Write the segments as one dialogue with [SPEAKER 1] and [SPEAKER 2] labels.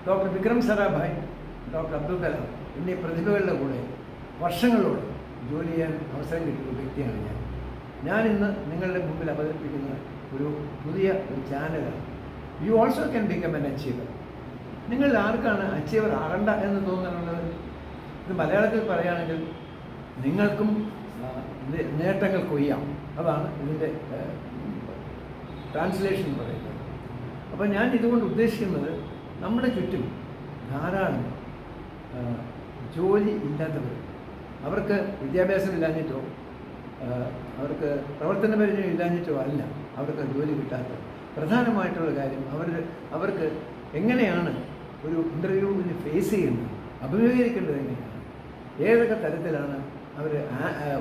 [SPEAKER 1] Doctor Vikram Sarabhai, doctor Abdul Kalam എന്നീ പ്രതിഭകളുടെ കൂടെ വർഷങ്ങളോട് ജോലി ചെയ്യാൻ അവസരം കിട്ടിയ വ്യക്തിയാണ് ഞാനിന്ന് നിങ്ങളുടെ മുമ്പിൽ അവതരിപ്പിക്കുന്ന ഒരു പുതിയ ചാനലാണ്. You also can become an achiever. നിങ്ങൾ ആർക്കാണ് അച്ചീവർ ആകണ്ട എന്ന് തോന്നുന്നുള്ളത്? ഇത് മലയാളത്തിൽ പറയുകയാണെങ്കിൽ നിങ്ങൾക്കും നേട്ടങ്ങൾ കൊയ്യാം. അതാണ് ഇതിൻ്റെ ട്രാൻസ്ലേഷൻ പറയുന്നത്. അപ്പോൾ ഞാൻ ഇതുകൊണ്ട് ഉദ്ദേശിക്കുന്നത്, നമ്മുടെ ചുറ്റും ധാരാളം ജോലി ഇല്ലാത്തവർ, അവർക്ക് വിദ്യാഭ്യാസം ഇല്ലാഞ്ഞിട്ടോ അവർക്ക് പ്രവർത്തന പരിചയം ഇല്ലാഞ്ഞിട്ടോ അല്ല അവർക്ക് ജോലി കിട്ടാത്തത്. പ്രധാനമായിട്ടുള്ള കാര്യം അവർക്ക് എങ്ങനെയാണ് ഒരു ഇൻ്റർവ്യൂവിന് ഫേസ് ചെയ്യുന്നത്, അഭിമുഖീകരിക്കേണ്ടത് എങ്ങനെയാണ്, ഏതൊക്കെ തരത്തിലാണ് അവർ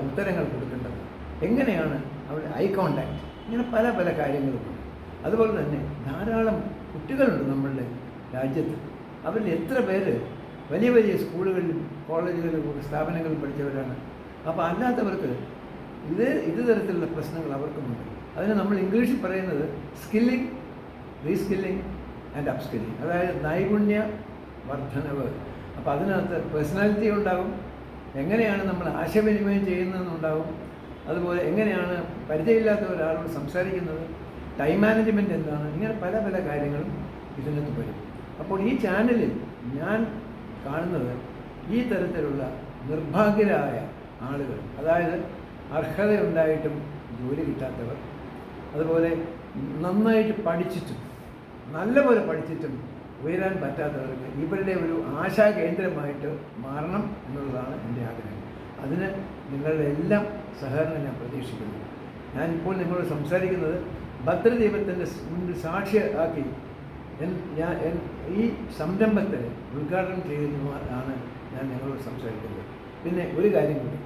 [SPEAKER 1] ഉത്തരങ്ങൾ കൊടുക്കേണ്ടത്, എങ്ങനെയാണ് അവരുടെ ഐ കോണ്ടാക്ട്, ഇങ്ങനെ പല പല കാര്യങ്ങളുമുണ്ട്. അതുപോലെ തന്നെ ധാരാളം കുട്ടികളുണ്ട് നമ്മളുടെ രാജ്യത്ത്. അവരിൽ എത്ര പേര് വലിയ വലിയ സ്കൂളുകളിലും കോളേജുകളിലും സ്ഥാപനങ്ങളിലും പഠിച്ചവരാണ്. അപ്പോൾ അല്ലാത്തവർക്ക് ഇത് തരത്തിലുള്ള പ്രശ്നങ്ങൾ അവർക്കുമുണ്ട്. അതിന് നമ്മൾ ഇംഗ്ലീഷിൽ പറയുന്നത് സ്കില്ലിംഗ്, റീസ്കില്ലിംഗ് ആൻഡ് അപ്സ്കില്ലിംഗ്, അതായത് നൈപുണ്യ വർധനവ്. അപ്പോൾ അതിനകത്ത് പേഴ്സണാലിറ്റി ഉണ്ടാകും, എങ്ങനെയാണ് നമ്മൾ ആശയവിനിമയം ചെയ്യുന്നതെന്നുണ്ടാകും, അതുപോലെ എങ്ങനെയാണ് പരിചയമില്ലാത്ത ഒരാളോട് സംസാരിക്കുന്നത്, ടൈം മാനേജ്മെൻറ്റ് എന്താണ്, ഇങ്ങനെ പല പല കാര്യങ്ങളും ഇതിനകത്ത് വരും. അപ്പോൾ ഈ ചാനലിൽ ഞാൻ കാണുന്നത് ഈ തരത്തിലുള്ള നിർഭാഗ്യരായ ആളുകൾ, അതായത് അർഹതയുണ്ടായിട്ടും ജോലി കിട്ടാത്തവർ, അതുപോലെ നന്നായിട്ട് പഠിച്ചിട്ടും നല്ലപോലെ പഠിച്ചിട്ടും ഉയരാൻ പറ്റാത്തവർക്ക് ഇവരുടെ ഒരു ആശാ കേന്ദ്രമായിട്ട് മാറണം എന്നുള്ളതാണ് എൻ്റെ ആഗ്രഹം. അതിന് നിങ്ങളുടെ എല്ലാം സഹകരണം ഞാൻ പ്രതീക്ഷിക്കുന്നു. ഞാനിപ്പോൾ നിങ്ങളോട് സംസാരിക്കുന്നത് ഭദ്രദീപത്തിൻ്റെ സാക്ഷിയാക്കി ഈ സംരംഭത്തെ ഉദ്ഘാടനം ചെയ്യുന്നതാണ് ഞാൻ നിങ്ങളോട് സംസാരിക്കുന്നത്. പിന്നെ ഒരു കാര്യം കൂടി,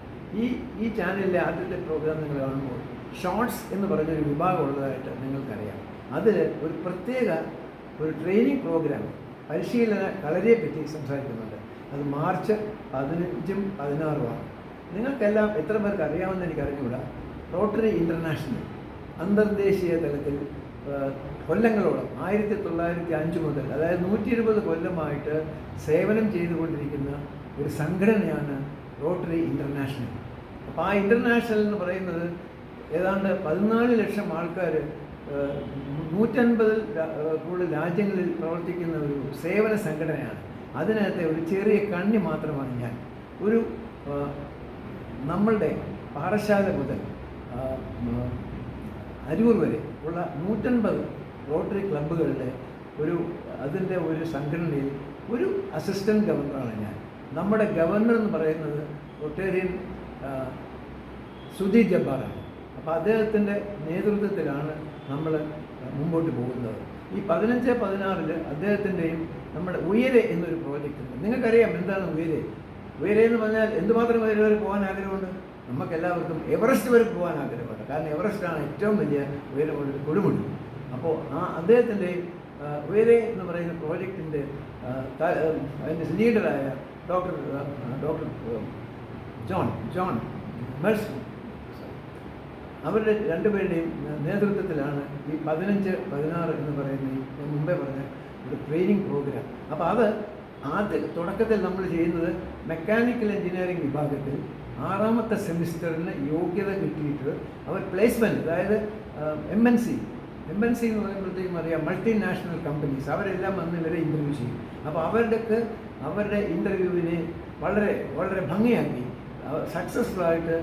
[SPEAKER 1] ഈ ചാനലിലെ ആദ്യത്തെ പ്രോഗ്രാം നിങ്ങൾ കാണുമ്പോൾ ഷോർട്സ് എന്ന് പറഞ്ഞൊരു വിഭാഗം ഉള്ളതായിട്ട് നിങ്ങൾക്കറിയാം. അതിൽ ഒരു പ്രത്യേക ഒരു ട്രെയിനിങ് പ്രോഗ്രാം, പരിശീലന കളരിയെ പറ്റി സംസാരിക്കുന്നുണ്ട്. അത് മാർച്ച് 15, 16 നിങ്ങൾക്കെല്ലാം എത്ര പേർക്ക് അറിയാമെന്ന് എനിക്ക് അറിഞ്ഞുകൂടാ. റോട്ടറി ഇൻ്റർനാഷണൽ അന്തർദേശീയ തലത്തിൽ കൊല്ലങ്ങളോളം 1905 മുതൽ, അതായത് 120 കൊല്ലമായിട്ട് സേവനം ചെയ്തുകൊണ്ടിരിക്കുന്ന ഒരു സംഘടനയാണ് റോട്ടറി ഇൻ്റർനാഷണൽ. അപ്പോൾ ആ ഇൻ്റർനാഷണൽ എന്ന് പറയുന്നത് ഏതാണ്ട് 14 ലക്ഷം ആൾക്കാർ 150 കൂടുതൽ രാജ്യങ്ങളിൽ പ്രവർത്തിക്കുന്ന ഒരു സേവന സംഘടനയാണ്. അതിനകത്തെ ഒരു ചെറിയ കണ്ണി മാത്രമാണ് ഞാൻ. നമ്മളുടെ പാറശാല മുതൽ അരൂർ വരെ ഉള്ള 150 റോട്ടറി ക്ലബ്ബുകളുടെ അതിൻ്റെ ഒരു സംഘടനയിൽ ഒരു അസിസ്റ്റൻറ്റ് ഗവർണറാണ് ഞാൻ. നമ്മുടെ ഗവർണർ എന്ന് പറയുന്നത് റൊട്ടേറിയൻ സുധി ജബ്ബാറാണ്. അപ്പോൾ അദ്ദേഹത്തിൻ്റെ നേതൃത്വത്തിലാണ് നമ്മൾ മുമ്പോട്ട് പോകുന്നത്. ഈ 15, 16 അദ്ദേഹത്തിൻ്റെയും നമ്മുടെ ഉയരെ എന്നൊരു പ്രോജക്റ്റ് ഉണ്ട്. നിങ്ങൾക്കറിയാം എന്താണ് ഉയരെ എന്ന് പറഞ്ഞാൽ എന്തുമാത്രം ഉയരെ വരെ പോകാൻ ആഗ്രഹമുണ്ട്? നമുക്കെല്ലാവർക്കും എവറസ്റ്റ് വരെ പോകാൻ ആഗ്രഹമുണ്ട്. കാരണം എവറസ്റ്റാണ് ഏറ്റവും വലിയ ഉയരമുള്ള കൊടുമുടി. അപ്പോൾ അദ്ദേഹത്തിൻ്റെ ഉയരെ എന്ന് പറയുന്ന പ്രോജക്റ്റിൻ്റെ അതിൻ്റെ ലീഡറായ ഡോക്ടർ ജോൺ മെഴ്സൺ, അവരുടെ രണ്ടുപേരുടെയും നേതൃത്വത്തിലാണ് ഈ 15, 16 എന്ന് പറയുന്ന ഞാൻ മുമ്പേ പറഞ്ഞ ഒരു ട്രെയിനിങ് പ്രോഗ്രാം. അപ്പോൾ അത് തുടക്കത്തിൽ നമ്മൾ ചെയ്യുന്നത് മെക്കാനിക്കൽ എഞ്ചിനീയറിംഗ് വിഭാഗത്തിൽ 6ാമത്തെ സെമിസ്റ്ററിന് യോഗ്യത കിട്ടിയിട്ട് അവർ പ്ലേസ്മെൻറ്റ്, അതായത് MNC എന്ന് പറയുമ്പോഴത്തേക്കും അറിയാം, മൾട്ടിനാഷണൽ കമ്പനീസ്, അവരെല്ലാം വന്ന് ഇവരെ ഇൻ്റർവ്യൂ ചെയ്യും. അപ്പോൾ അവരുടെ ഇൻ്റർവ്യൂവിനെ വളരെ വളരെ ഭംഗിയാക്കി സക്സസ്ഫുള്ളായിട്ട്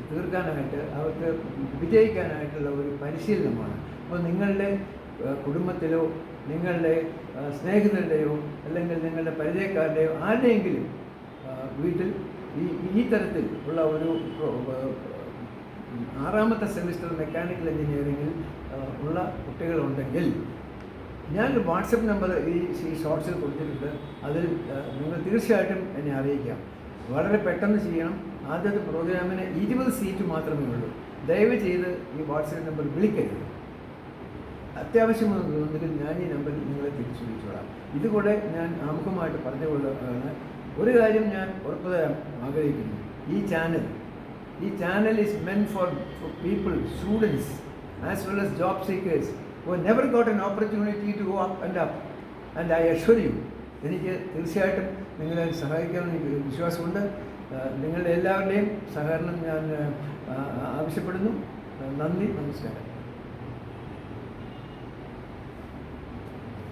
[SPEAKER 1] തീർക്കാനായിട്ട്, അവർക്ക് വിജയിക്കാനായിട്ടുള്ള ഒരു പരിശീലനമാണ്. അപ്പോൾ നിങ്ങളുടെ കുടുംബത്തിലോ നിങ്ങളുടെ സ്നേഹിതരുടെയോ അല്ലെങ്കിൽ നിങ്ങളുടെ പരിചയക്കാരുടെയോ ആരുടെയെങ്കിലും വീട്ടിൽ ഈ തരത്തിൽ ഉള്ള ഒരു 6ാമത്തെ സെമിസ്റ്റർ മെക്കാനിക്കൽ എഞ്ചിനീയറിങ്ങിൽ ഉള്ള കുട്ടികളുണ്ടെങ്കിൽ ഞാനൊരു വാട്സപ്പ് നമ്പർ ഈ ഷോർട്സിൽ കൊടുത്തിട്ടുണ്ട്. അതിൽ നിങ്ങൾ തീർച്ചയായിട്ടും എന്നെ അറിയിക്കാം. വളരെ പെട്ടെന്ന് ചെയ്യണം. ആദ്യത്തെ പ്രോഗ്രാമിന് 20 സീറ്റ് മാത്രമേ ഉള്ളൂ. ദയവ് ചെയ്ത് ഈ വാട്സപ്പ് നമ്പർ വിളിക്കരുത്. അത്യാവശ്യമെന്ന് തോന്നുന്നെങ്കിൽ ഞാൻ ഈ നമ്പറിൽ നിങ്ങളെ തിരിച്ചു വിളിച്ചോളാം. ഇതുകൂടെ ഞാൻ ആമുഖമായിട്ട് പറഞ്ഞുകൊള്ളുകയാണ്. ഒരു കാര്യം ഞാൻ ഉറപ്പു തരാൻ ആഗ്രഹിക്കുന്നു. ഈ channel is മെന്റ് for people, students as well as job seekers who never got an opportunity to go up. And I assure you, എനിക്ക് തീർച്ചയായിട്ടും നിങ്ങളെ സഹായിക്കാമെന്ന് എനിക്ക് വിശ്വാസമുണ്ട്. നിങ്ങളുടെ എല്ലാവരുടെയും സഹകരണം ഞാൻ ആവശ്യപ്പെടുന്നു. നന്ദി, നമസ്കാരം.